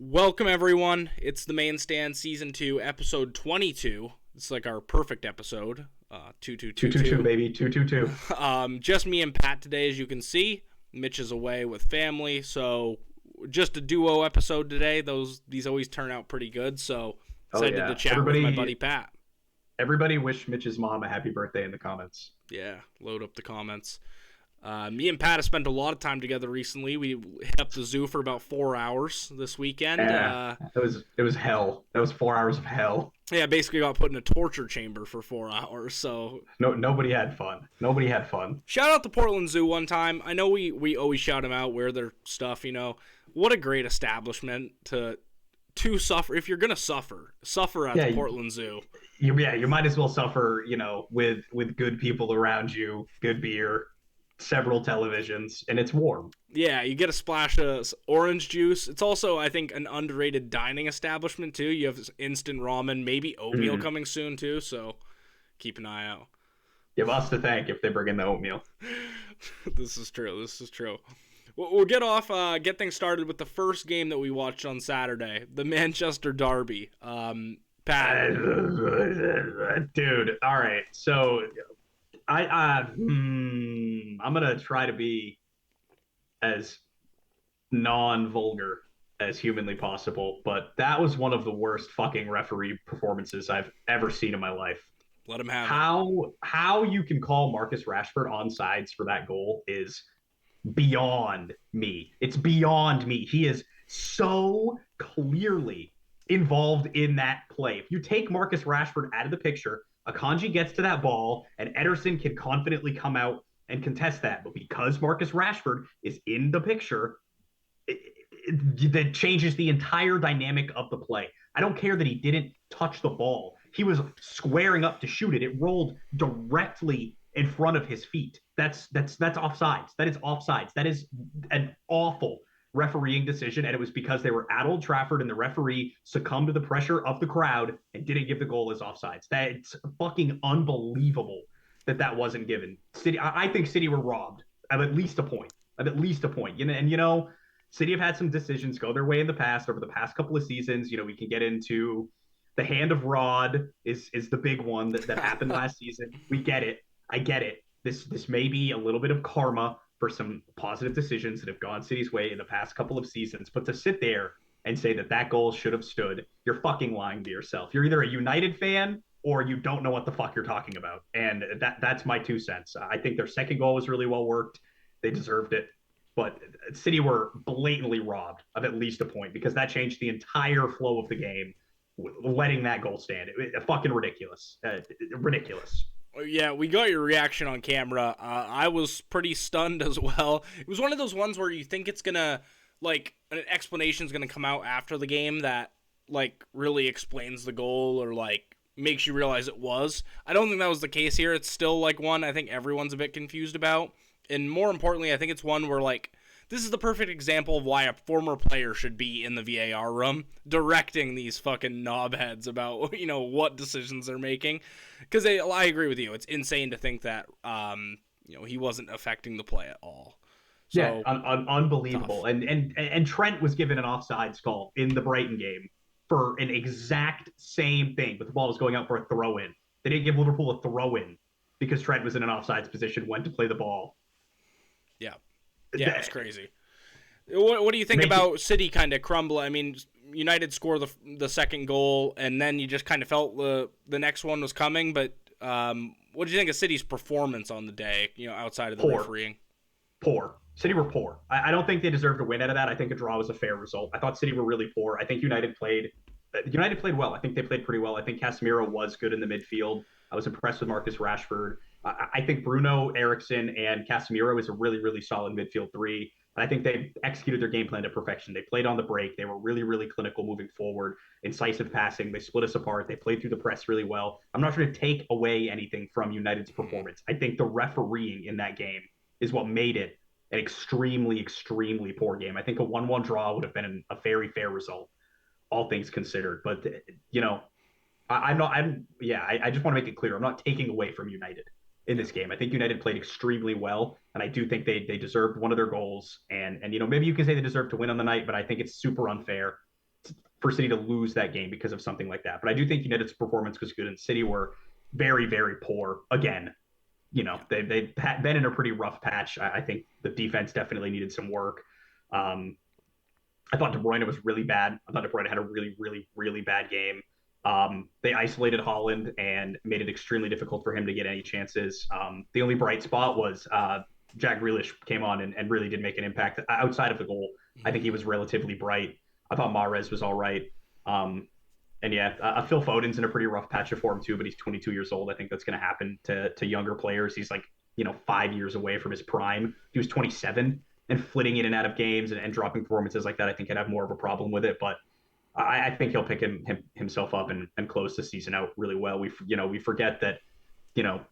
Welcome, everyone. It's the Main Stand Season 2, Episode 22. It's like our perfect episode. 222, baby. 222. Just me and Pat today, as you can see. Mitch is away with family, so just a duo episode today. These always turn out pretty good, so excited to chat with my buddy Pat. Everybody wish Mitch's mom a happy birthday in the comments. Yeah, load up the comments. Me and Pat have spent a lot of time together recently. We hit up the zoo for about 4 hours this weekend. It was hell. That was 4 hours of hell. Yeah, basically got put in a torture chamber for 4 hours. So nobody had fun. Nobody had fun. Shout out to Portland Zoo one time. I know we always shout them out, wear their stuff. You know, what a great establishment to suffer. If you're gonna suffer at the Portland Zoo. You might as well suffer. You know, with good people around you, good beer, several televisions, and it's warm. Yeah, you get a splash of orange juice. It's also, I think, an underrated dining establishment too. You have instant ramen, maybe oatmeal coming soon too, so keep an eye out. You have us to thank if they bring in the oatmeal. This is true. We'll get things started with the first game that we watched on Saturday, the Manchester Derby. Pat. Dude, all right. So I'm gonna try to be as non-vulgar as humanly possible, but that was one of the worst fucking referee performances I've ever seen in my life. Let him have it. How you can call Marcus Rashford onside for that goal is beyond me. It's beyond me. He is so clearly involved in that play. If you take Marcus Rashford out of the picture, Akanji gets to that ball, and Ederson can confidently come out and contest that. But because Marcus Rashford is in the picture, that changes the entire dynamic of the play. I don't care that he didn't touch the ball. He was squaring up to shoot it. It rolled directly in front of his feet. That's offsides. That is offsides. That is an awful refereeing decision, and it was because they were at Old Trafford and the referee succumbed to the pressure of the crowd and didn't give the goal as offsides. That's fucking unbelievable that wasn't given. I think City were robbed of at least a point. City have had some decisions go their way in the past over the past couple of seasons. We can get into the hand of Rod is the big one that happened last season. We get it. I get it. This may be a little bit of karma for some positive decisions that have gone City's way in the past couple of seasons. But to sit there and say that goal should have stood, you're fucking lying to yourself. You're either a United fan or you don't know what the fuck you're talking about. And that's my 2 cents. I think their second goal was really well worked. They deserved it. But City were blatantly robbed of at least a point because that changed the entire flow of the game, letting that goal stand. Fucking ridiculous. Ridiculous. Yeah, we got your reaction on camera. I was pretty stunned as well. It was one of those ones where you think it's gonna, like, an explanation's gonna come out after the game that, like, really explains the goal or, like, makes you realize it was. I don't think that was the case here. It's still, like, one I think everyone's a bit confused about. And more importantly, I think it's one where, like, this is the perfect example of why a former player should be in the VAR room directing these fucking knobheads about, what decisions they're making. Because I agree with you. It's insane to think that, he wasn't affecting the play at all. So, yeah, unbelievable. And Trent was given an offsides call in the Brighton game for an exact same thing, but the ball was going out for a throw-in. They didn't give Liverpool a throw-in because Trent was in an offsides position when to play the ball. Yeah, it's crazy. What do you think about City kind of crumble? I mean, United score the second goal, and then you just kind of felt the next one was coming. But what do you think of City's performance on the day, outside of the refereeing? Poor. City were poor. I don't think they deserved a win out of that. I think a draw was a fair result. I thought City were really poor. I think United played well. I think they played pretty well. I think Casemiro was good in the midfield. I was impressed with Marcus Rashford. I think Bruno, Eriksson, and Casemiro is a really, really solid midfield three. And I think they executed their game plan to perfection. They played on the break. They were really, really clinical moving forward, incisive passing. They split us apart. They played through the press really well. I'm not trying to take away anything from United's performance. I think the refereeing in that game is what made it an extremely, extremely poor game. I think a 1-1 draw would have been a very fair result, all things considered. But, I just want to make it clear. I'm not taking away from United in this game. I think United played extremely well, and I do think they deserved one of their goals. And maybe you can say they deserved to win on the night, but I think it's super unfair for City to lose that game because of something like that. But I do think United's performance was good, and City were very, very poor again. Yeah. They've been in a pretty rough patch. I think the defense definitely needed some work. Um, I thought De Bruyne was really bad. I thought De Bruyne had a really, really, really bad game. They isolated Holland and made it extremely difficult for him to get any chances. The only bright spot was Jack Grealish came on and really did make an impact outside of the goal. I think he was relatively bright. I thought Mahrez was all right. Um, and yeah, Phil Foden's in a pretty rough patch of form too, but he's 22 years old. I think that's going to happen to younger players. He's like 5 years away from his prime. He was 27 and flitting in and out of games and dropping performances like that. I think I'd have more of a problem with it, but I think he'll pick himself up and close the season out really well. We forget that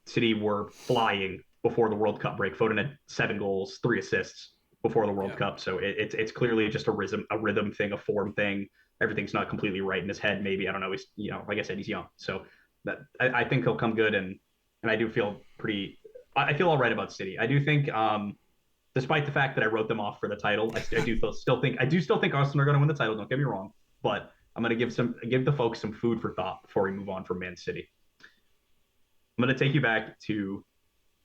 City were flying before the World Cup break. Foden had 7 goals, 3 assists before the World Cup, so it's clearly just a rhythm thing, a form thing. Everything's not completely right in his head. Maybe I don't know. He's like I said, he's young, so that I think he'll come good, and I do feel pretty. I feel all right about City. I do think, despite the fact that I wrote them off for the title, I still think Arsenal are going to win the title. Don't get me wrong, but I'm going to give the folks some food for thought before we move on from Man City. I'm going to take you back to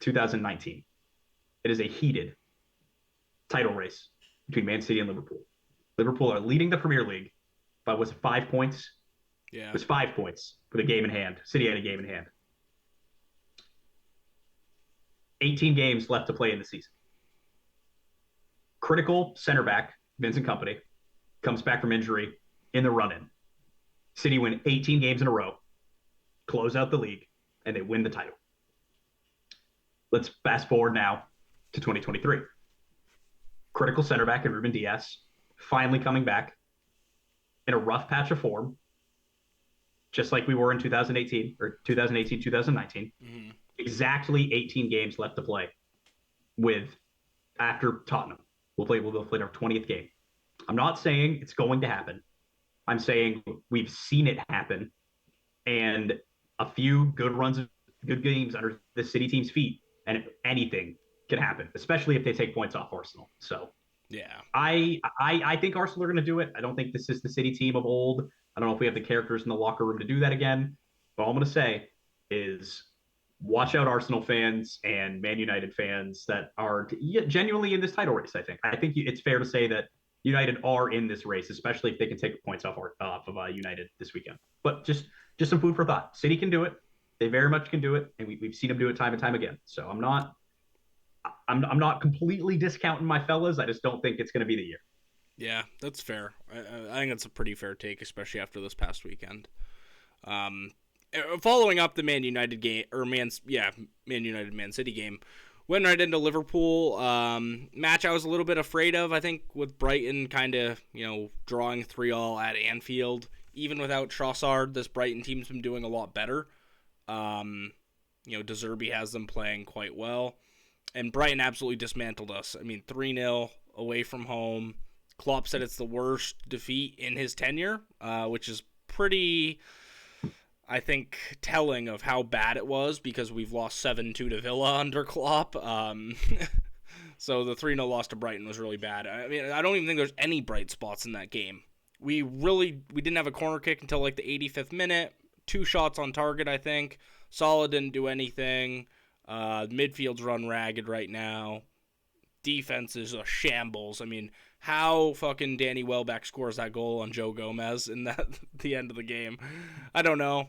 2019. It is a heated title race between Man City and Liverpool. Liverpool are leading the Premier League by, was it 5 points? Yeah. It was 5 points with a game in hand. City had a game in hand. 18 games left to play in the season. Critical center back, Vincent Kompany, comes back from injury in the run-in. City win 18 games in a row, close out the league, and they win the title. Let's fast forward now to 2023. Critical center back in Ruben Dias, finally coming back in a rough patch of form, just like we were in 2018 or 2018, 2019. Mm-hmm. Exactly 18 games left to play with after Tottenham. We'll play our 20th game. I'm not saying it's going to happen. I'm saying we've seen it happen, and a few good runs of good games under the City team's feet, and anything can happen, especially if they take points off Arsenal. So yeah, I think Arsenal are going to do it. I don't think this is the City team of old. I don't know if we have the characters in the locker room to do that again. But all I'm going to say is watch out, Arsenal fans and Man United fans that are genuinely in this title race. I think it's fair to say that United are in this race, especially if they can take points off of United this weekend. But just some food for thought. City can do it. They very much can do it, and we've seen them do it time and time again. So I'm not completely discounting my fellas. I just don't think it's going to be the year. Yeah, that's fair. I think that's a pretty fair take, especially after this past weekend. Following up the Man United game, or Man United Man City game, went right into Liverpool. Match I was a little bit afraid of. I think with Brighton kind of drawing 3-3 at Anfield, even without Trossard, this Brighton team's been doing a lot better. De Zerbi has them playing quite well, and Brighton absolutely dismantled us. I mean, 3-0 away from home. Klopp said it's the worst defeat in his tenure, which is pretty, I think, telling of how bad it was, because we've lost 7-2 to Villa under Klopp. So the 3-0 loss to Brighton was really bad. I mean, I don't even think there's any bright spots in that game. We didn't have a corner kick until like the 85th minute. 2 shots on target, I think. Salah didn't do anything. Midfield's run ragged right now. Defense is a shambles. I mean, how fucking Danny Welbeck scores that goal on Joe Gomez in the end of the game, I don't know.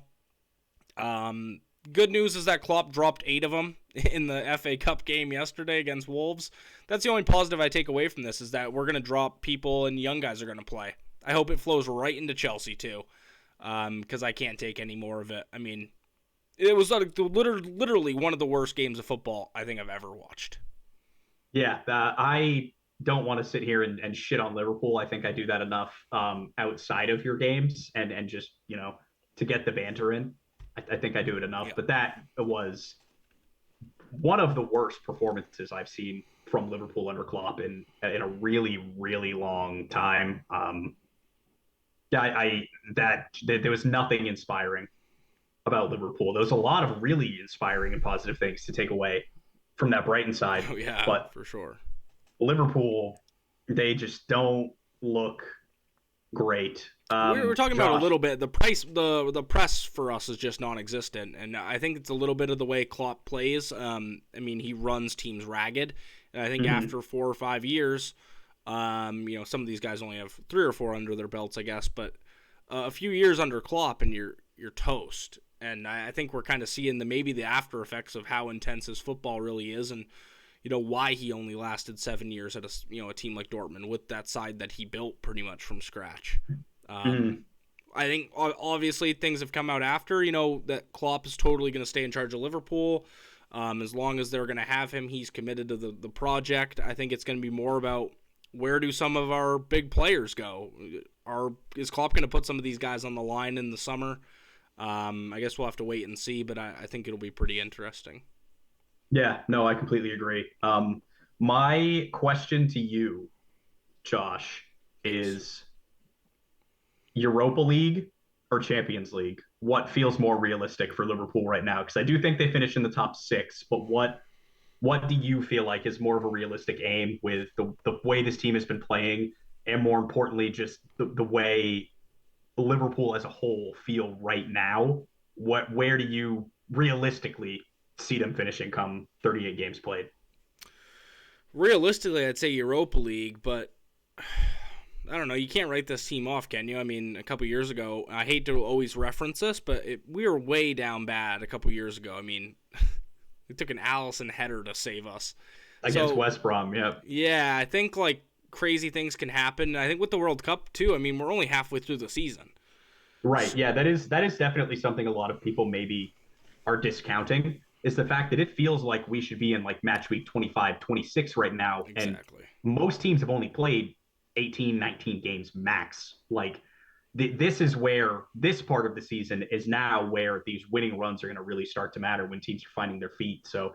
Good news is that Klopp dropped 8 of them in the FA Cup game yesterday against Wolves. That's the only positive I take away from this, is that we're going to drop people and young guys are going to play. I hope it flows right into Chelsea too, because I can't take any more of it. I mean, it was literally one of the worst games of football I think I've ever watched. Yeah, I don't want to sit here and shit on Liverpool. I think I do that enough outside of your games and just, to get the banter in. I think I do it enough. Yeah. But that was one of the worst performances I've seen from Liverpool under Klopp in a really, really long time. There was nothing inspiring about Liverpool. There was a lot of really inspiring and positive things to take away from that Brighton side. Oh, yeah, but for sure. Liverpool, they just don't look great. We're talking about a Josh. little bit. The press for us is just non-existent, and I think it's a little bit of the way Klopp plays. I mean, he runs teams ragged, and I think after 4 or 5 years, some of these guys only have 3 or 4 under their belts, I guess, but a few years under Klopp, and you're toast. And I think we're kind of seeing maybe the after effects of how intense his football really is, and why he only lasted 7 years at a team like Dortmund with that side that he built pretty much from scratch. I think obviously things have come out after, that Klopp is totally going to stay in charge of Liverpool. As long as they're going to have him, he's committed to the project. I think it's going to be more about where do some of our big players go? Is Klopp going to put some of these guys on the line in the summer? I guess we'll have to wait and see, but I think it'll be pretty interesting. Yeah, no, I completely agree. My question to you, Josh, is Europa League or Champions League? What feels more realistic for Liverpool right now? Because I do think they finish in the top 6, but what do you feel like is more of a realistic aim with the way this team has been playing, and more importantly, just the way Liverpool as a whole feel right now? Where do you realistically see them finishing come 38 games played? Realistically, I'd say Europa League, but I don't know. You can't write this team off, can you? I mean, a couple years ago, I hate to always reference this, but we were way down bad a couple years ago. I mean, it took an Allison header to save us Against West Brom. Yeah. Yeah, I think crazy things can happen. I think with the World Cup too. I mean, we're only halfway through the season. Right. Yeah, that is definitely something a lot of people maybe are discounting, is the fact that it feels like we should be in match week 25, 26 right now. Exactly. And most teams have only played 18, 19 games max. This is where this part of the season is now, where these winning runs are going to really start to matter when teams are finding their feet. So,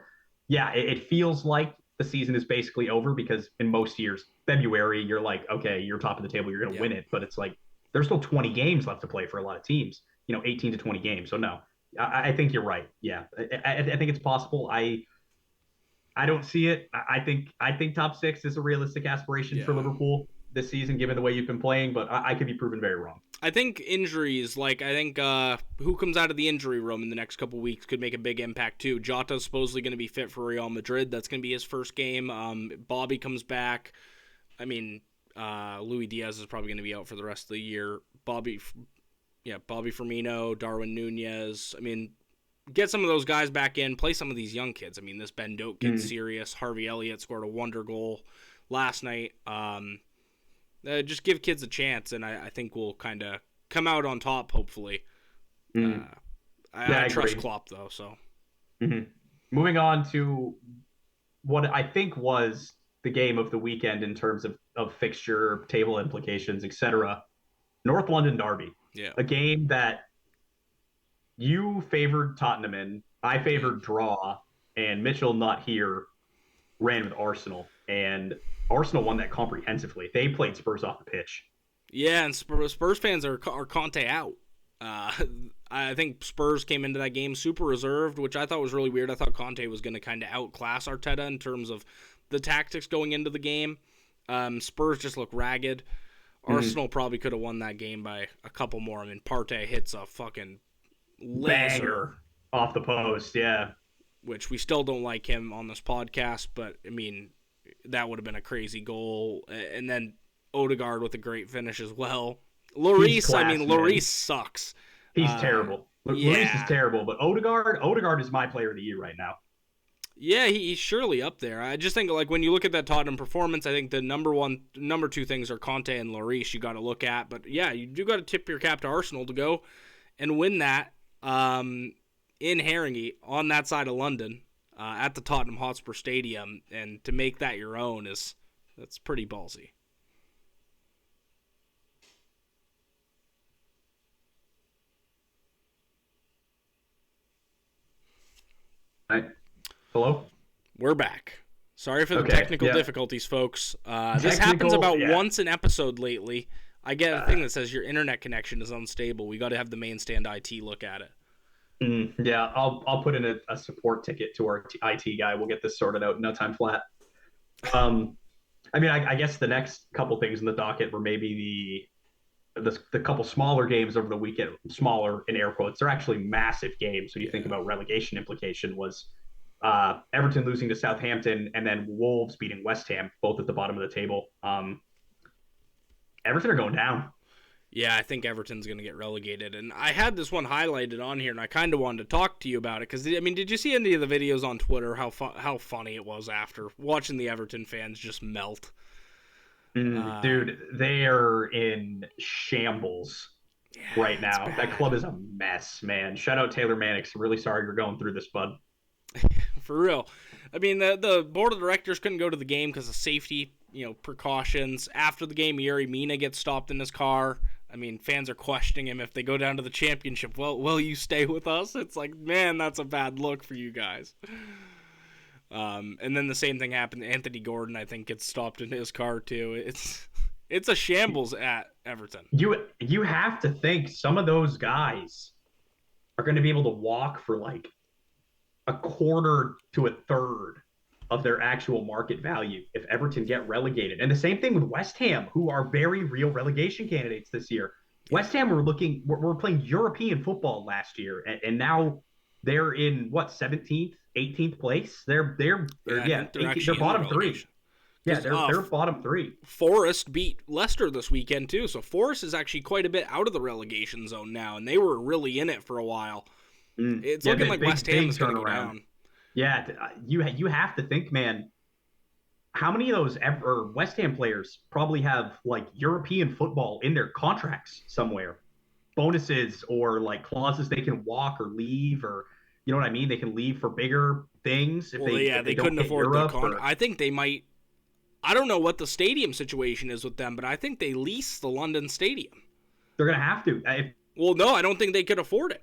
yeah, it feels like the season is basically over, because in most years, February, you're like, okay, you're top of the table, you're going to win it. But it's like there's still 20 games left to play for a lot of teams, 18 to 20 games. So, no, I think you're right. Yeah, I think it's possible. I don't see it. I think top 6 is a realistic aspiration for Liverpool this season, given the way you've been playing, but I could be proven very wrong. I think injuries, who comes out of the injury room in the next couple weeks could make a big impact too. Jota's supposedly going to be fit for Real Madrid. That's going to be his first game. Bobby comes back. I mean, Luis Diaz is probably going to be out for the rest of the year. Bobby Firmino, Darwin Nunez. I mean, get some of those guys back in, play some of these young kids. I mean, this Ben Doak kid's serious. Harvey Elliott scored a wonder goal last night. Just give kids a chance, and I think we'll kind of come out on top, hopefully. I trust Klopp, though. So, Moving on to what I think was the game of the weekend in terms of fixture, table implications, etc. North London Derby. Yeah. A game that you favored Tottenham in, I favored draw, and Mitchell, not here, ran with Arsenal. And Arsenal won that comprehensively. They played Spurs off the pitch. Yeah, and Spurs fans are Conte out. I think Spurs came into that game super reserved, which I thought was really weird. I thought Conte was going to kind of outclass Arteta in terms of the tactics going into the game. Spurs just look ragged. Arsenal probably could have won that game by a couple more. I mean, Partey hits a fucking banger off the post, yeah. Which we still don't like him on this podcast, but I mean, that would have been a crazy goal. And then Odegaard with a great finish as well. Lloris sucks. He's terrible. Lloris is terrible, but Odegaard is my player of the year right now. Yeah, he's surely up there. I just think when you look at that Tottenham performance, I think the number two things are Conte and Lloris you got to look at. But yeah, you do got to tip your cap to Arsenal to go and win that in Haringey on that side of London at the Tottenham Hotspur Stadium, and to make that your own that's pretty ballsy. Hello? We're back. Sorry for the technical difficulties, folks. This happens about once an episode lately. I get a thing that says your internet connection is unstable. We got to have the main stand IT look at it. Yeah, I'll put in a support ticket to our IT guy. We'll get this sorted out in no time flat. I mean, I guess the next couple things in the docket were maybe the couple smaller games over the weekend, smaller in air quotes, they're actually massive games when you think Yeah. about relegation implication, was Everton losing to Southampton and then Wolves beating West Ham, both at the bottom of the table. Everton are going down. Yeah, I think Everton's going to get relegated. And I had this one highlighted on here, and I kind of wanted to talk to you about it. Because, I mean, did you see any of the videos on Twitter, how funny it was after watching the Everton fans just melt? Dude, they are in shambles Yeah, right it's now. That bad. club is a mess, man. Shout out Taylor Mannix. Really sorry you're going through this, bud. For real. I mean, the board of directors couldn't go to the game because of safety, precautions. After the game, Yuri Mina gets stopped in his car. I mean, fans are questioning him if they go down to the championship. Well, will you stay with us? It's like, man, that's a bad look for you guys. And then the same thing happened. Anthony Gordon, I think, gets stopped in his car too. It's a shambles at Everton. You have to think some of those guys are going to be able to walk for like a quarter to a third of their actual market value if Everton get relegated. And the same thing with West Ham, who are very real relegation candidates this year. Yeah. West Ham were playing European football last year, and now they're in what 17th, 18th place. They're Yeah, I yeah, think they're 18, they're actually in the bottom three. relegation. Yeah, Because they're bottom three. Forest beat Leicester this weekend too, so Forest is actually quite a bit out of the relegation zone now, and they were really in it for a while. It's Yeah, looking like West Ham big is going to go turnaround. down. Yeah, you have to think, man. How many of those or West Ham players probably have like European football in their contracts somewhere? Bonuses or like clauses they can walk or leave, or you know what I mean? They can leave for bigger things if Well, yeah, they they don't couldn't hit afford the Europe or I think they might. I don't know what the stadium situation is with them, but I think they lease the London Stadium. they're gonna have to. Well, no, I don't think they could afford it.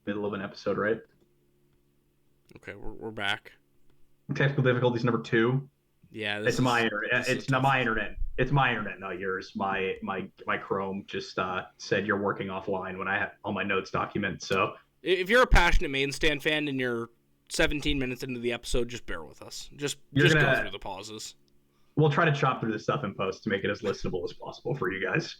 Middle of an episode, right? Okay, we're back. Technical difficulties number two. Yeah, It's my internet. this is a It's not tough my one. internet. It's my internet, not yours. My Chrome just said you're working offline when I have all my notes document. So If you're a passionate Maine stand fan and you're 17 minutes into the episode, just bear with us. you're Just go gonna through the pauses. we'll try to chop through this stuff in post to make it as listenable as possible for you guys.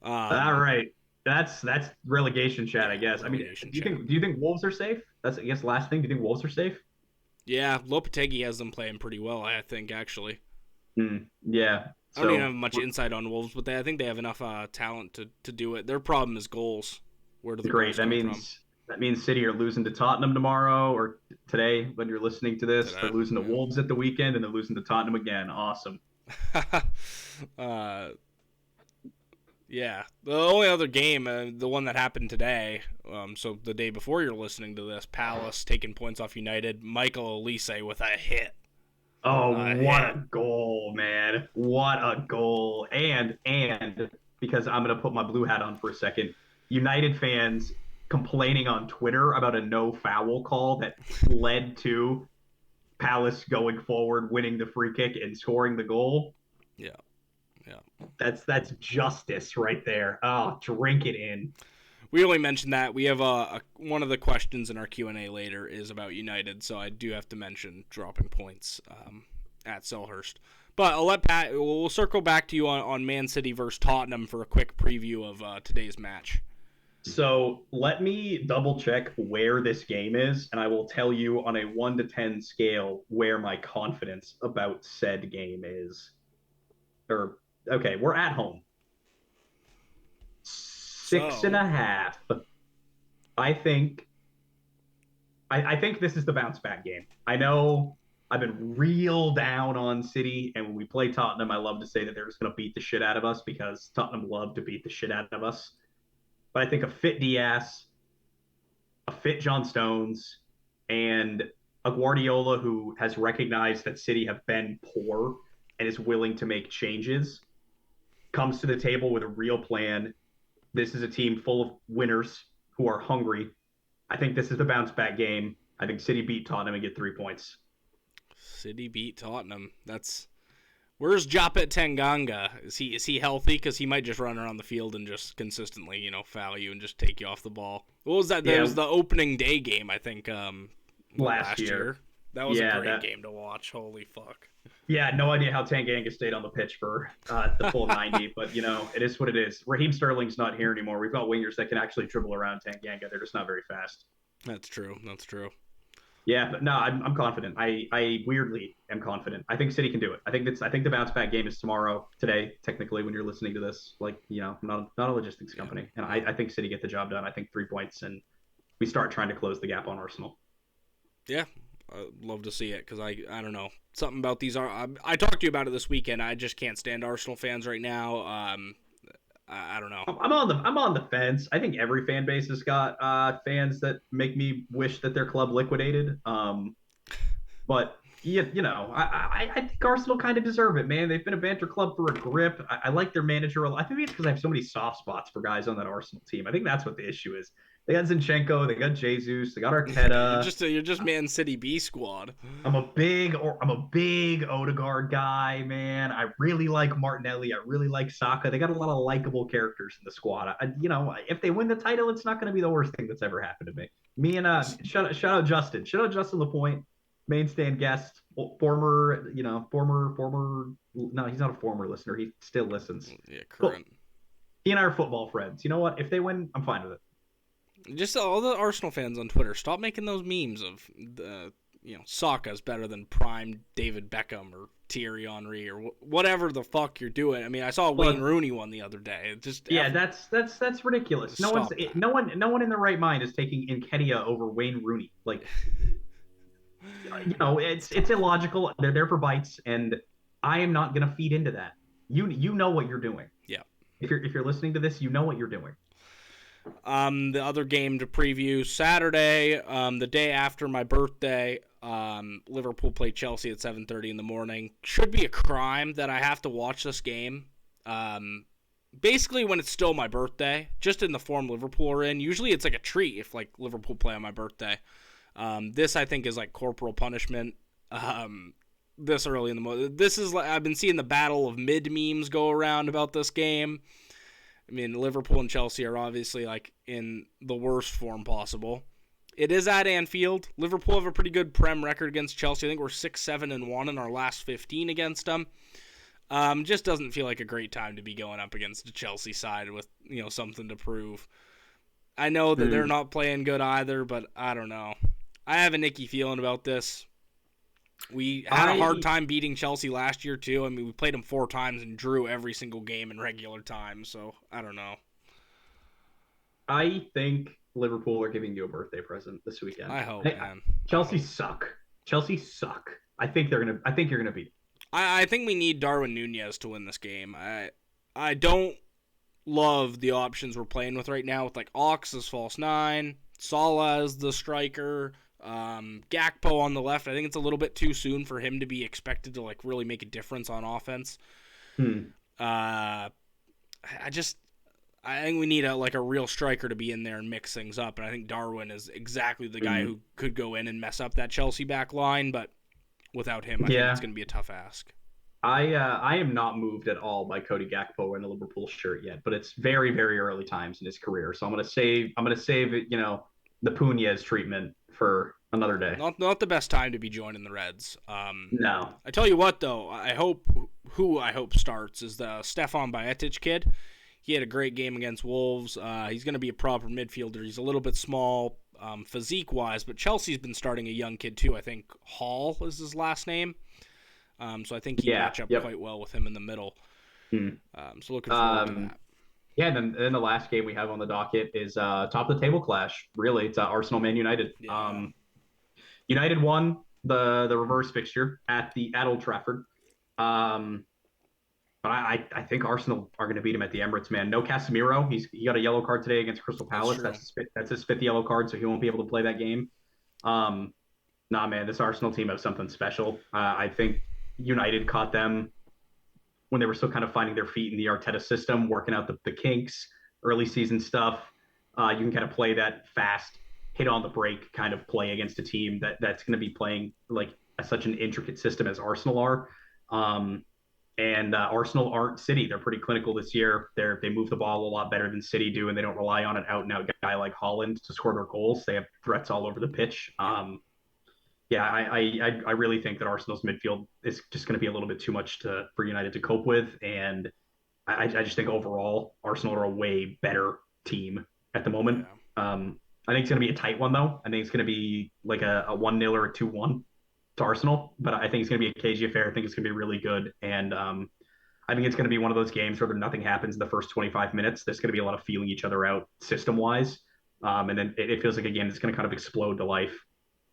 All Um, right. That's relegation chat, I yeah, guess. I mean, relegation chat. do you think Wolves are safe? That's I guess the last thing. Do you think Wolves are safe? Yeah, Lopetegui has them playing pretty well, I think, actually. Yeah. I don't even So have much insight on Wolves, but I think they have enough talent to do it. Their problem is goals. Where do the great. goals come from? That means City are losing to Tottenham tomorrow or today when you're listening to this. They're Today, losing to yeah. Wolves at the weekend and they're losing to Tottenham again. Awesome. uh, yeah. The only other game, the one that happened today, so the day before you're listening to this, Palace taking points off United. Michael Elise with a hit. Oh, A what hit. a goal, man. What a goal. And because I'm going to put my blue hat on for a second, United fans complaining on Twitter about a no foul call that led to Palace going forward, winning the free kick and scoring the goal. Yeah. Yeah. That's justice right there. Oh, drink it in. We only mentioned that. We have one of the questions in our Q&A later is about United, so I do have to mention dropping points at Selhurst. But I'll let Pat. We'll circle back to you on Man City versus Tottenham for a quick preview of today's match. So let me double check where this game is, and I will tell you on a 1 to 10 scale where my confidence about said game is. Or, okay, we're at home. Six and So a half. I think I think this is the bounce back game. I know I've been real down on City, and when we play Tottenham, I love to say that they're just going to beat the shit out of us because Tottenham love to beat the shit out of us. But I think a fit Diaz, a fit John Stones, and a Guardiola who has recognized that City have been poor and is willing to make changes comes to the table with a real plan. This is a team full of winners who are hungry, I think this is the bounce back game. I think City beat Tottenham and get 3 points. City beat Tottenham. That's Where's Japet Tanganga? Is he healthy? Because he might just run around the field and just consistently, foul you and just take you off the ball. What was that? That was the opening day game, I think. Last year. That was a great game to watch. Holy fuck. Yeah, no idea how Tanganga stayed on the pitch for the full 90, but it is what it is. Raheem Sterling's not here anymore. We've got wingers that can actually dribble around Tanganga. They're just not very fast. That's true. Yeah, but no, I'm confident. I weirdly am confident. I think City can do it. I think the bounce back game is tomorrow, today, technically, when you're listening to this. Not a logistics company, and I think City get the job done. I think 3 points, and we start trying to close the gap on Arsenal. Yeah, I'd love to see it because I don't know, something about these are. I talked to you about it this weekend. I just can't stand Arsenal fans right now. I don't know. I'm on the fence. I think every fan base has got fans that make me wish that their club liquidated. But I think Arsenal kind of deserve it, man. They've been a banter club for a grip. I like their manager a lot. I think it's because I have so many soft spots for guys on that Arsenal team. I think that's what the issue is. They got Zinchenko, they got Jesus, they got Arteta. You're just Man City B squad. I'm a big Odegaard guy, man. I really like Martinelli. I really like Saka. They got a lot of likable characters in the squad. If they win the title, it's not going to be the worst thing that's ever happened to me. Me and shout out Justin. Shout out Justin Lapointe, main stand guest, former. No, he's not a former listener. He still listens. Yeah, current. He and I are football friends. You know what? If they win, I'm fine with it. Just all the Arsenal fans on Twitter, stop making those memes of Saka's better than prime David Beckham or Thierry Henry or whatever the fuck you're doing. I mean, I saw Wayne Rooney one the other day. That's ridiculous. No one in their right mind is taking Nketiah over Wayne Rooney. It's illogical. They're there for bites, and I am not gonna feed into that. You know what you're doing. Yeah. If you're listening to this, you know what you're doing. The other game to preview Saturday, the day after my birthday, Liverpool play Chelsea at 7:30 in the morning. Should be a crime that I have to watch this game. Basically when it's still my birthday, just in the form Liverpool are in. Usually it's like a treat if Liverpool play on my birthday. This I think is like corporal punishment. This early in the morning. This is I've been seeing the battle of mid memes go around about this game. I mean, Liverpool and Chelsea are obviously in the worst form possible. It is at Anfield. Liverpool have a pretty good Prem record against Chelsea. I think we're 6-7-1 in our last 15 against them. Just doesn't feel like a great time to be going up against the Chelsea side with something to prove. I know that they're not playing good either, but I don't know. I have an icky feeling about this. We had a hard time beating Chelsea last year, too. I mean, we played them 4 times and drew every single game in regular time, so I don't know. I think Liverpool are giving you a birthday present this weekend. I hope, man. Chelsea suck. I think you're gonna beat them. I think we need Darwin Nunez to win this game. I don't love the options we're playing with right now with Ox as false 9, Salah as the striker, Gakpo on the left. I think it's a little bit too soon for him to be expected to really make a difference on offense. I think we need a real striker to be in there and mix things up, and I think Darwin is exactly the guy who could go in and mess up that Chelsea back line, but without him, I think it's going to be a tough ask. I am not moved at all by Cody Gakpo in a Liverpool shirt yet, but it's very, very early times in his career, so I'm gonna save the Punez treatment for another day. Not the best time to be joining the Reds. No. I tell you what, though, I hope starts is the Stefan Bajetic kid. He had a great game against Wolves. He's going to be a proper midfielder. He's a little bit small physique-wise, but Chelsea's been starting a young kid, too. I think Hall is his last name. So I think he'd match up quite well with him in the middle. So looking forward to that. Yeah, and then the last game we have on the docket is top of the table clash. Really, it's Arsenal Man United. Yeah. United won the reverse fixture at Old Trafford. But I think Arsenal are going to beat him at the Emirates, man. No Casemiro. He got a yellow card today against Crystal Palace. That's his 5th yellow card, so he won't be able to play that game. Nah, man, this Arsenal team has something special. I think United caught them when they were still kind of finding their feet in the Arteta system, working out the kinks, early season stuff. You can kind of play that fast, hit on the break kind of play against a team that's going to be playing like such an intricate system as Arsenal are. Um, and Arsenal aren't City. They're pretty clinical this year. They move the ball a lot better than City do, and they don't rely on an out and out guy like Holland to score their goals. They have threats all over the pitch. Yeah, I really think that Arsenal's midfield is just going to be a little bit too much for United to cope with, and I just think overall Arsenal are a way better team at the moment. Yeah. I think it's going to be a tight one though. I think it's going to be like a 1-0 or a 2-1 to Arsenal, but I think it's going to be a cagey affair. I think it's going to be really good, and I think it's going to be one of those games where nothing happens in the first 25 minutes. There's going to be a lot of feeling each other out system wise, and then it feels like again it's going to kind of explode to life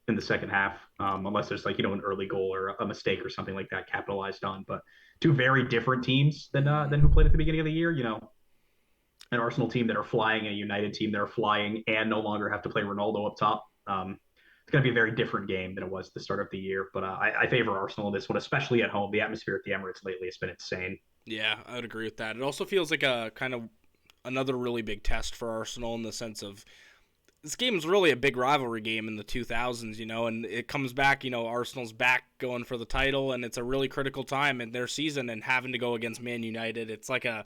in the second half, unless there's like an early goal or a mistake or something like that capitalized on. But two very different teams than who played at the beginning of the year. An Arsenal team that are flying and a United team that are flying and no longer have to play Ronaldo up top. It's going to be a very different game than it was at the start of the year. But I favor Arsenal in this one, especially at home. The atmosphere at the Emirates lately has been insane. Yeah, I would agree with that. It also feels like a kind of another really big test for Arsenal in the sense of this game is really a big rivalry game in the 2000s, and it comes back, Arsenal's back going for the title, and it's a really critical time in their season, and having to go against Man United, it's like a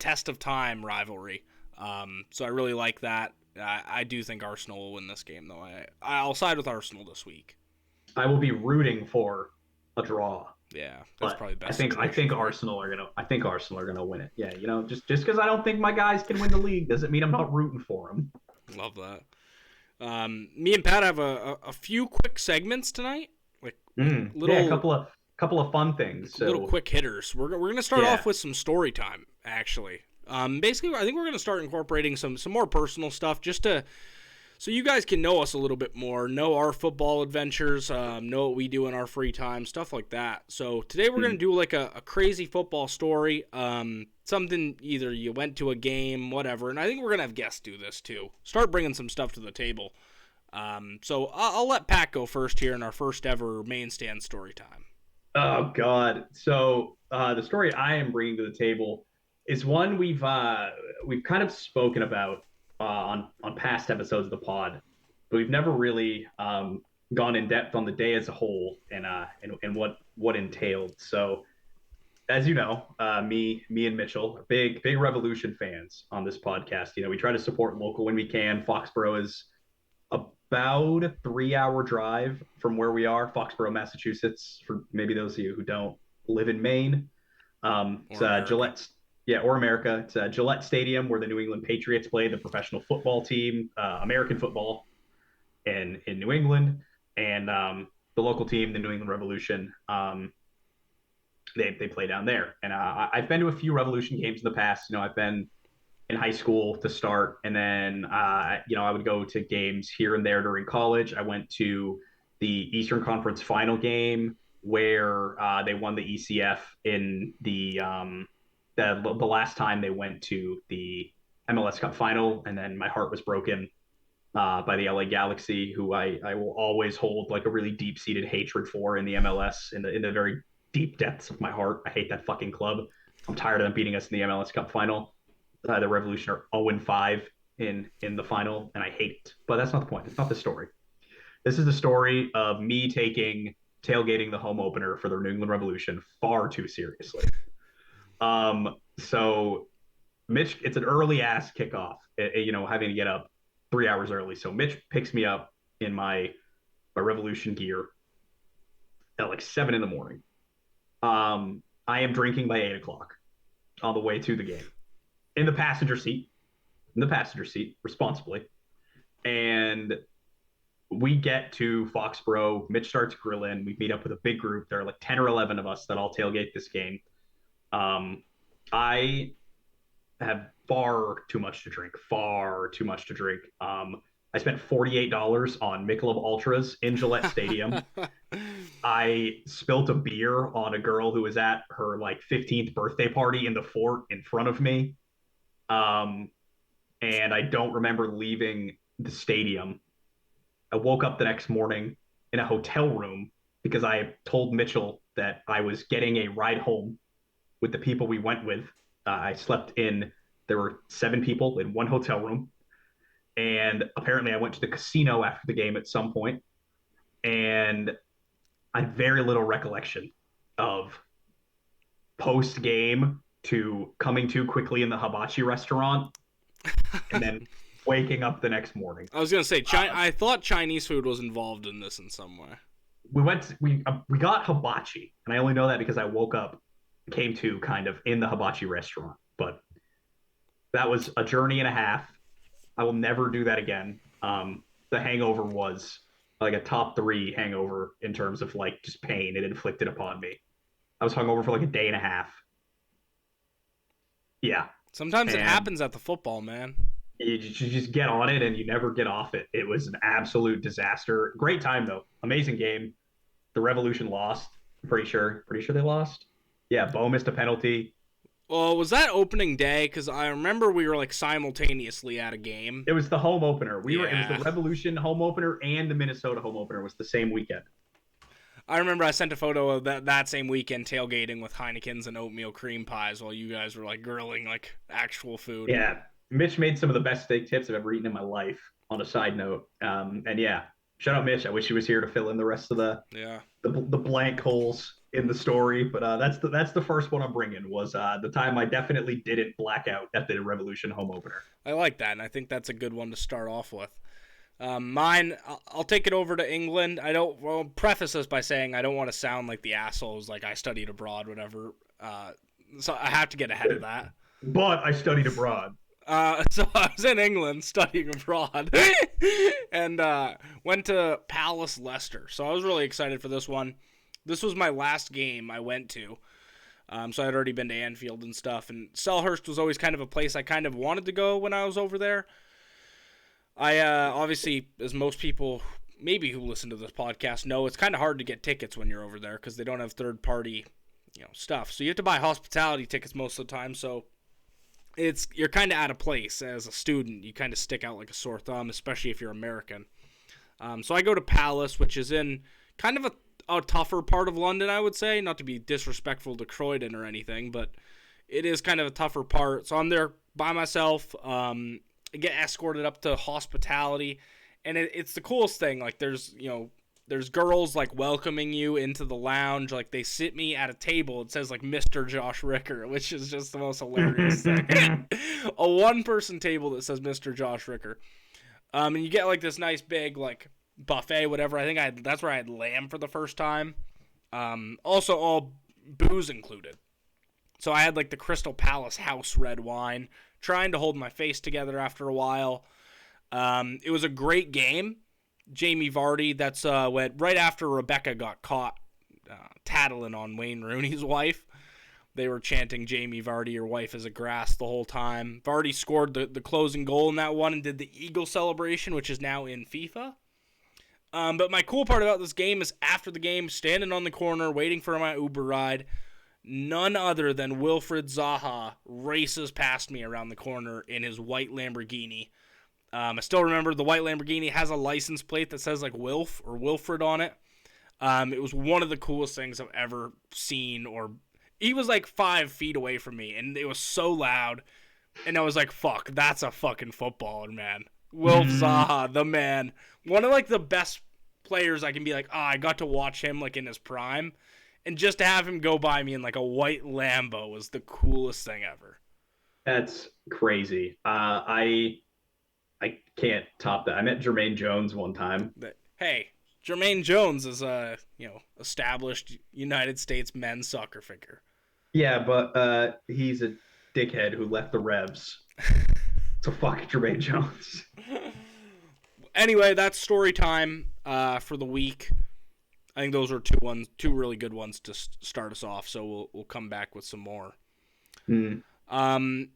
test of time rivalry. So I really like that. I do think Arsenal will win this game, though. I'll side with Arsenal this week. I will be rooting for a draw. Yeah, that's probably the best. I think Arsenal are gonna win it. Yeah, just because I don't think my guys can win the league doesn't mean I'm not rooting for them. Love that. Me and Pat have a few quick segments tonight, like a couple of fun things. So. Little quick hitters. We're gonna start off with some story time, actually. Basically, I think we're gonna start incorporating some more personal stuff, just so you guys can know us a little bit more, know our football adventures, know what we do in our free time, stuff like that. So today we're going to do like a crazy football story, something either you went to a game, whatever, and I think we're going to have guests do this too. Start bringing some stuff to the table. So I'll let Pat go first here in our first ever main stand story time. Oh, God. So the story I am bringing to the table is one we've kind of spoken about on past episodes of the pod, but we've never really gone in depth on the day as a whole and what entailed. So, as you know, me and Mitchell are big Revolution fans on this podcast. We try to support local when we can. Foxborough is about a 3-hour drive from where we are, Foxborough, Massachusetts. For maybe those of you who don't live in Maine, it's Gillette. Yeah, or America. It's Gillette Stadium where the New England Patriots play, the professional football team, American football in New England, and the local team, the New England Revolution. They play down there, and I've been to a few Revolution games in the past. I've been in high school to start, and then I would go to games here and there during college. I went to the Eastern Conference Final game where they won the ECF in the last time they went to the MLS Cup final, and then my heart was broken by the LA Galaxy, who I will always hold like a really deep-seated hatred for in the MLS, in the very deep depths of my heart. I hate that fucking club. I'm tired of them beating us in the MLS Cup final. The Revolution are 0-5 in the final, and I hate it. But that's not the point. It's not the story. This is the story of me tailgating the home opener for the New England Revolution far too seriously. So Mitch, it's an early ass kickoff, having to get up 3 hours early. So Mitch picks me up in my Revolution gear at like 7 a.m. I am drinking by 8 o'clock on the way to the game in the passenger seat, responsibly. And we get to Foxborough. Mitch starts grilling. We meet up with a big group. There are like 10 or 11 of us that all tailgate this game. I have far too much to drink. I spent $48 on Michelob Ultras in Gillette Stadium. I spilt a beer on a girl who was at her like 15th birthday party in the fort in front of me. And I don't remember leaving the stadium. I woke up the next morning in a hotel room because I told Mitchell that I was getting a ride home with the people we went with. There were 7 people in one hotel room. And apparently, I went to the casino after the game at some point, and I had very little recollection of post game to coming to quickly in the hibachi restaurant and then waking up the next morning. I was gonna say, I thought Chinese food was involved in this in some way. We got hibachi, and I only know that because I woke up, came to kind of in the hibachi restaurant. But that was a journey and a half. I will never do that again. The hangover was like a top three hangover in terms of like just pain it inflicted upon me. I was hungover for like a day and a half. Yeah, Sometimes it and happens at the football, man. you just get on it and you never get off it. It was an absolute disaster. Great time though. Amazing game. The Revolution lost. I'm pretty sure. Pretty sure they lost. Yeah, Bo missed a penalty. Well, was that opening day? Because I remember we were like simultaneously at a game. It was the home opener. It was Yeah. the Revolution home opener and the Minnesota home opener was the same weekend. I remember I sent a photo of that same weekend tailgating with Heinekens and oatmeal cream pies while you guys were like grilling like actual food. Yeah, Mitch made some of the best steak tips I've ever eaten in my life. On a side note, and yeah, shout out Mitch. I wish he was here to fill in the rest of Yeah. the blank holes in the story. But that's the first one I'm bringing was the time I definitely didn't black out at the Revolution home opener. I like that, and I think that's a good one to start off with. Mine, I'll take it over to England. Well, preface this by saying I don't want to sound like the assholes, like I studied abroad, whatever. So I have to get ahead of that. But I studied abroad. So I was in England studying abroad and went to Palace Leicester. So I was really excited for this one. This was my last game I went to. So I'd already been to Anfield and stuff. And Selhurst was always kind of a place I kind of wanted to go when I was over there. I obviously, as most people maybe who listen to this podcast know, it's kind of hard to get tickets when you're over there because they don't have third-party, stuff. So you have to buy hospitality tickets most of the time. So you're kind of out of place as a student. You kind of stick out like a sore thumb, especially if you're American. So I go to Palace, which is in kind of a tougher part of London, I would say. Not to be disrespectful to Croydon or anything, but it is kind of a tougher part. So I'm there by myself. I get escorted up to hospitality, and it's the coolest thing. Like there's girls like welcoming you into the lounge. Like they sit me at a table. It says like Mr. Josh Ricker, which is just the most hilarious thing. A one-person table that says Mr. Josh Ricker. And you get like this nice big like buffet, whatever. I think that's where I had lamb for the first time. Also all booze included. So I had like the Crystal Palace house red wine, trying to hold my face together after a while. It was a great game. Jamie Vardy, that's went right after Rebecca got caught tattling on Wayne Rooney's wife. They were chanting, Jamie Vardy, your wife is a grass the whole time. Vardy scored the closing goal in that one and did the Eagle celebration, which is now in FIFA. But my cool part about this game is after the game, standing on the corner, waiting for my Uber ride, none other than Wilfred Zaha races past me around the corner in his white Lamborghini. I still remember the white Lamborghini has a license plate that says like Wilf or Wilfred on it. It was one of the coolest things I've ever seen. He was like 5 feet away from me, and it was so loud. And I was like, fuck, that's a fucking footballer, man. Wilf Zaha, the man. One of like the best players I can be like, I got to watch him like in his prime. And just to have him go by me in like a white Lambo was the coolest thing ever. That's crazy. I can't top that. I met Jermaine Jones one time. Hey, Jermaine Jones is a established United States men's soccer figure. Yeah, but he's a dickhead who left the Revs. So fuck Jermaine Jones. Anyway, that's story time for the week. I think those are two really good ones to start us off. So we'll come back with some more.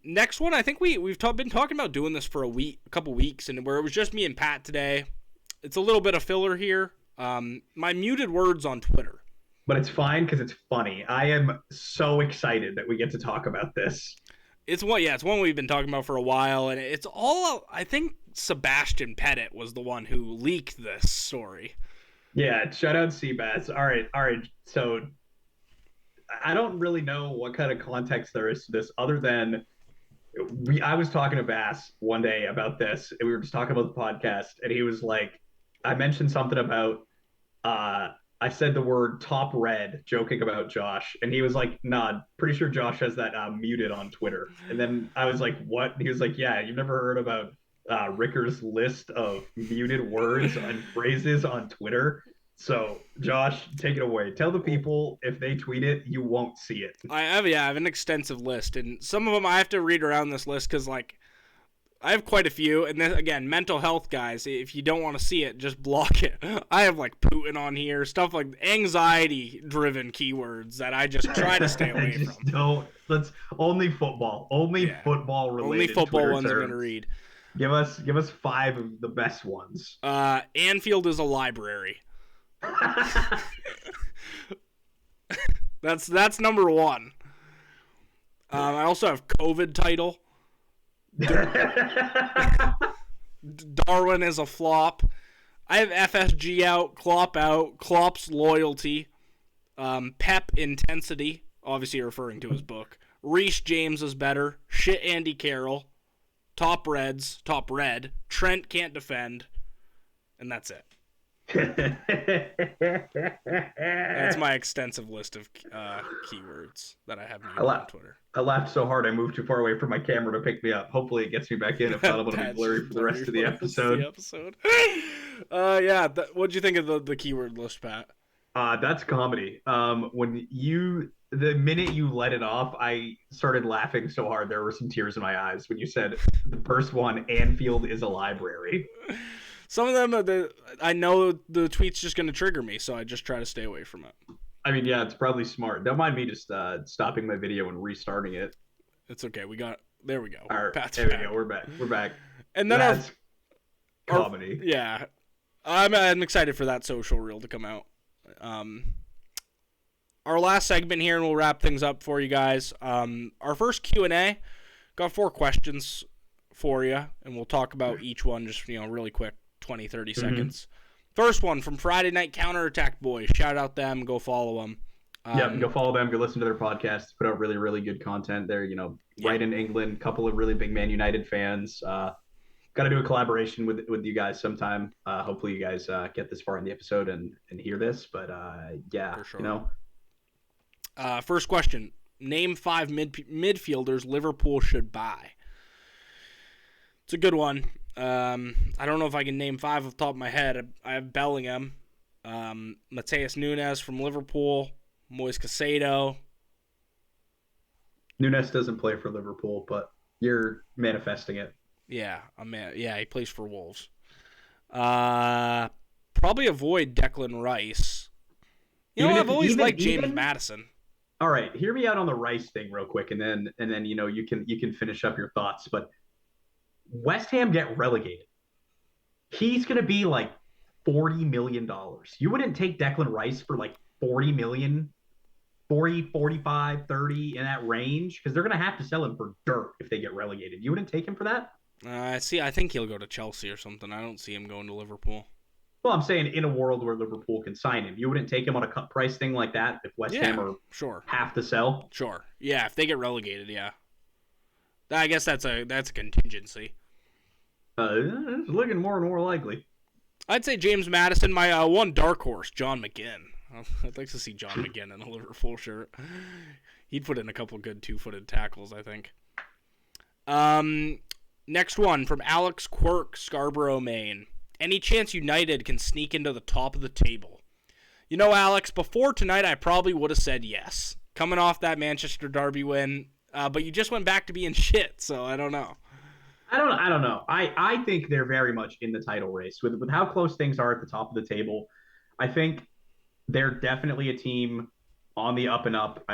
Next one, I think we've been talking about doing this for a couple weeks, and where it was just me and Pat today. It's a little bit of filler here. My muted words on Twitter. But it's fine because it's funny. I am so excited that we get to talk about this. It's one we've been talking about for a while, and it's all, I think Sebastian Pettit was the one who leaked this story. Yeah, shout out Seabass. All right. So I don't really know what kind of context there is to this other than I was talking to Bass one day about this, and we were just talking about the podcast, and he was like, I mentioned something about uh I said the word top red, joking about Josh, and he was like, "Nah, pretty sure Josh has that muted on Twitter." And then I was like, "What?" And he was like, "Yeah, you've never heard about Ricker's list of muted words and phrases on Twitter." So, Josh, take it away. Tell the people if they tweet it, you won't see it. I have an extensive list, and some of them I have to read around this list because like I have quite a few, and then again, mental health guys. If you don't want to see it, just block it. I have like Putin on here, stuff like anxiety-driven keywords that I just try to stay away Just from. don't. Let's only football, only Yeah, football only related football Twitter ones I'm gonna terms. read. Give us five of the best ones. Anfield is a library. That's number one. I also have COVID title. Darwin is a flop. I have FSG out, Klopp's loyalty, Pep intensity, obviously referring to his book. Reece James is better. Shit Andy Carroll. Top red. Trent can't defend. And that's it. That's my extensive list of keywords that I have on Twitter. I laughed so hard I moved too far away from my camera to pick me up. Hopefully it gets me back in. If not, I'm going to be blurry for the rest of the episode. What'd you think of the keyword list, Pat? That's comedy. The minute you let it off, I started laughing so hard there were some tears in my eyes when you said the first one, Anfield is a library. Some of them, I know the tweet's just going to trigger me, so I just try to stay away from it. I mean, yeah, it's probably smart. Don't mind me just stopping my video and restarting it. It's okay. There we go. All right, Pat's there back. We go. We're back. And then that's comedy. Yeah, I'm excited for that social reel to come out. Our last segment here, and we'll wrap things up for you guys. Our first Q&A, got 4 questions for you, and we'll talk about each one just really quick, 20, 30 seconds. First one from Friday Night Counterattack Boys. Shout out them. Go follow them. Go follow them. Go listen to their podcasts. Put out really, really good content. They're, right in England. Couple of really big Man United fans. Got to do a collaboration with you guys sometime. Hopefully you guys get this far in the episode and hear this. But yeah, for sure. First question. Name 5 midfielders Liverpool should buy. It's a good one. I don't know if I can name 5 off the top of my head. I have Bellingham, Mateus Nunes from Liverpool, Moise Caicedo. Nunes doesn't play for Liverpool, but you're manifesting it. Yeah, he plays for Wolves. Probably avoid Declan Rice. I've always liked James Maddison. All right, hear me out on the Rice thing real quick, and then you can finish up your thoughts. But West Ham get relegated. He's going to be like $40 million. You wouldn't take Declan Rice for like 40 million, 40, 45, 30 in that range because they're going to have to sell him for dirt if they get relegated. You wouldn't take him for that? I think he'll go to Chelsea or something. I don't see him going to Liverpool. Well, I'm saying in a world where Liverpool can sign him, you wouldn't take him on a cut price thing like that if West Ham have to sell? Sure. Yeah, if they get relegated, yeah. I guess that's a contingency. It's looking more and more likely. I'd say James Maddison. My one dark horse, John McGinn. I'd like to see John McGinn in a Liverpool shirt. He'd put in a couple good 2-footed tackles, I think. Next one from Alex Quirk, Scarborough, Maine. Any chance United can sneak into the top of the table? Alex, before tonight, I probably would have said yes. Coming off that Manchester Derby win, but you just went back to being shit, so I don't know. I don't know. I think they're very much in the title race with how close things are at the top of the table. I think they're definitely a team on the up and up.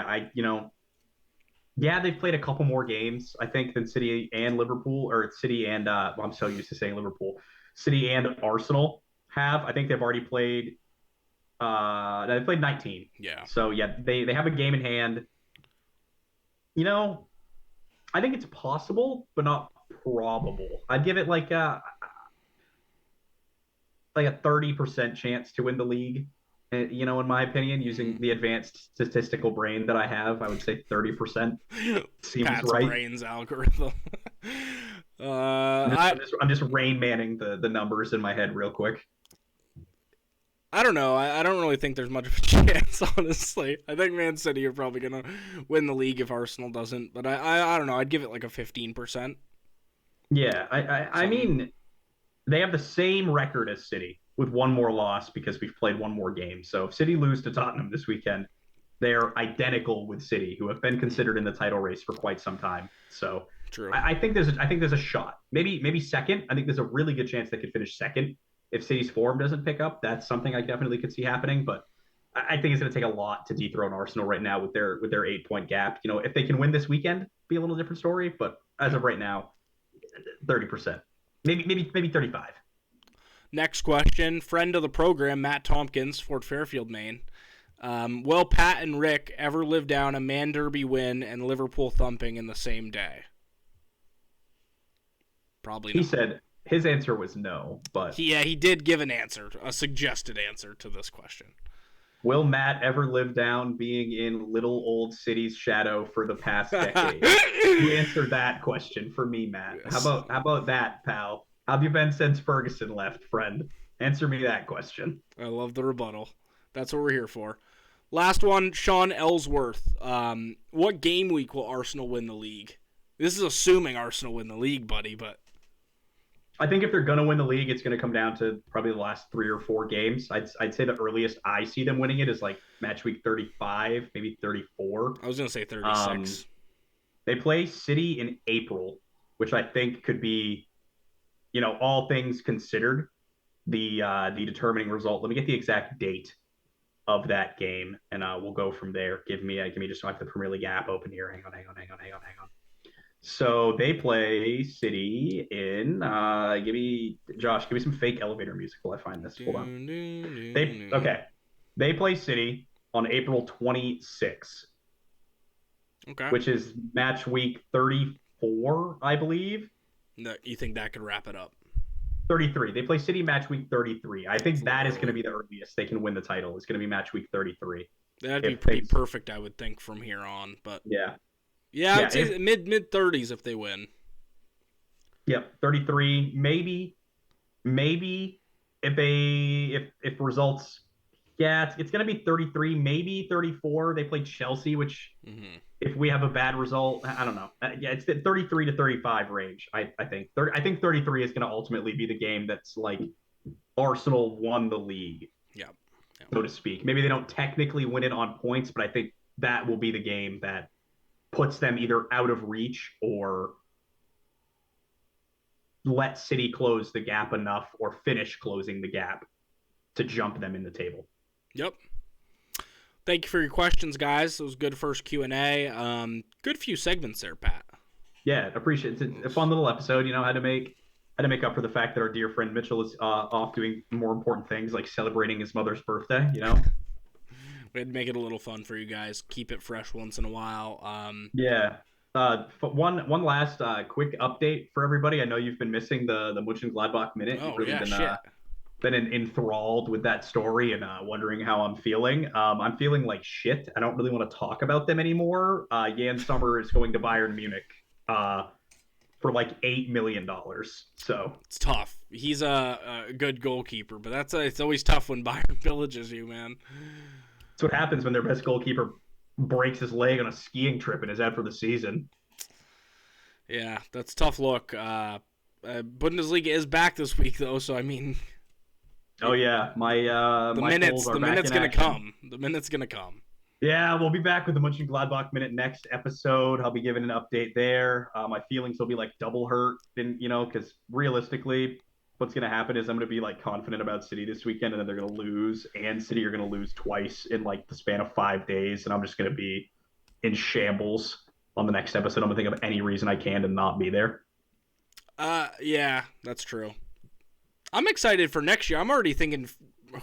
They've played a couple more games, I think, than City and Liverpool, or City and I'm so used to saying Liverpool. City and Arsenal have. I think they've already played. They played 19. Yeah. So yeah, they have a game in hand. I think it's possible, but not probable. I'd give it like a 30% chance to win the league. In my opinion, using the advanced statistical brain that I have, I would say 30% seems Pat's right. brains algorithm. I'm just, I I'm just, I'm just Rain Manning the numbers in my head real quick. I don't know. I don't really think there's much of a chance, honestly. I think Man City are probably gonna win the league if Arsenal doesn't. But I don't know. I'd give it like a 15%. Yeah, I Something. mean, they have the same record as City with one more loss because we've played one more game. So if City lose to Tottenham this weekend, they're identical with City, who have been considered in the title race for quite some time. So True. I think there's a shot. Maybe second. I think there's a really good chance they could finish second if City's form doesn't pick up. That's something I definitely could see happening. But I think it's going to take a lot to dethrone Arsenal right now with their 8 point gap. If they can win this weekend, be a little different story. But as Yeah. of right now, 30%, maybe 35. Next question. Friend of the program, Matt Tompkins, Fort Fairfield, Maine. Will Pat and Rick ever live down a Man Derby win and Liverpool thumping in the same day? Probably He not. said his answer was no, but He did give an answer, a suggested answer to this question. will Matt ever live down being in little old city's shadow for the past decade? You answered that question for me, Matt. How Yes. about how about that, pal? How have you been since Ferguson left, friend? Answer me that question. I love the rebuttal. That's what we're here for. Last one, Sean Ellsworth. What game week will Arsenal win the league? This is assuming Arsenal win the league, buddy, but I think if they're going to win the league, it's going to come down to probably the last 3 or 4 games. I'd say the earliest I see them winning it is like match week 35, maybe 34. I was going to say Um, 36. they play City in April, which I think could be, all things considered, the determining result. Let me get the exact date of that game, and we'll go from there. Give me just so I have the Premier League app open here. Hang on. So they play City in. Give me Josh. Give me some fake elevator music while I find this. Hold on. They okay. They play City on April 26th, Okay. which is match week 34, I believe. No, you think that could wrap it up? 33. They play City match week 33. I It's think a that little is going to early. be the earliest they can win the title. It's going to be match week 33. That'd be If pretty things, perfect, I would think, from here on. But yeah, yeah, I yeah, would say mid 30s if they win. yeah, 33. Maybe if results, yeah, it's going to be 33, maybe 34. They play Chelsea, which Hmm. if we have a bad result, I don't know. Yeah, it's the 33 to 35 range. I think 30, I think 33 is going to ultimately be the game that's like Arsenal won the league, Yeah. Yeah. so to speak. Maybe they don't technically win it on points, but I think that will be the game that puts them either out of reach or let City close the gap enough or finish closing the gap to jump them in the table. Yep. Thank you for your questions, guys. It was good first Q&A. Good few segments there, Pat. Yeah, appreciate it. It's a fun little episode. Had to make up for the fact that our dear friend Mitchell is off doing more important things like celebrating his mother's birthday. We had to make it a little fun for you guys. Keep it fresh once in a while. Yeah. One last quick update for everybody. I know you've been missing the Monchengladbach minute. You've Oh, really yeah, been shit. enthralled with that story and wondering how I'm feeling. I'm feeling like shit. I don't really want to talk about them anymore. Jan Sommer is going to Bayern Munich for like $8 million. So It's tough. He's a good goalkeeper, but it's always tough when Bayern villages you, man. that's what happens when their best goalkeeper breaks his leg on a skiing trip and is out for the season. Yeah, that's a tough look. Bundesliga is back this week, though, so I mean, Oh yeah, my Bulls are the back minute's in gonna action. come. The minute's gonna come. Yeah, we'll be back with the Mönchengladbach Minute next episode. I'll be giving an update there. My feelings will be like double hurt, because realistically, what's going to happen is I'm going to be like confident about City this weekend, and then they're going to lose, and City are going to lose twice in like the span of 5 days, and I'm just going to be in shambles on the next episode. I'm going to think of any reason I can to not be there. Yeah, that's true. I'm excited for next year. I'm already thinking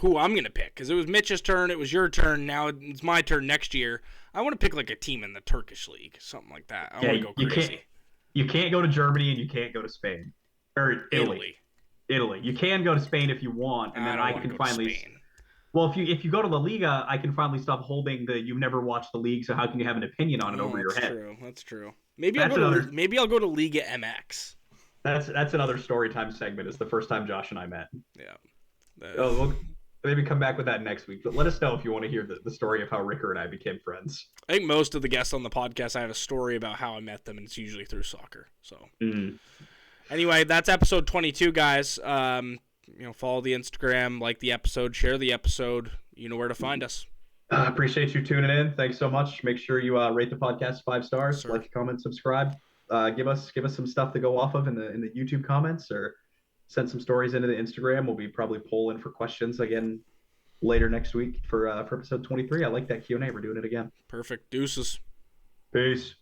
who I'm gonna pick because it was Mitch's turn, it was your turn, now it's my turn next year. I want to pick like a team in the Turkish league, something like that. I Yeah, want to go you can't crazy. you can't go to Germany and you can't go to Spain or Italy. Italy. Italy. You can go to Spain if you want, and I then don't I want to can go to finally Spain. Well, if you go to La Liga, I can finally stop holding the "you've never watched the league, so how can you have an opinion on it" Oh, over your that's head. true. That's true. Maybe That's another Maybe I'll go to Liga MX. that's another story time segment. It's the first time Josh and I met. Yeah. We'll maybe come back with that next week. But let us know if you want to hear the story of how Ricker and I became friends. I think most of the guests on the podcast, I have a story about how I met them, and it's usually through soccer. So, anyway, that's episode 22, guys. Follow the Instagram, like the episode, share the episode. You know where to find us. Appreciate you tuning in. Thanks so much. Make sure you rate the podcast 5 stars, Sir. like, comment, subscribe. Give us some stuff to go off of in the YouTube comments, or send some stories into the Instagram. We'll be probably polling for questions again later next week for episode 23. I like that Q&A. We're doing it again. Perfect. Deuces. Peace.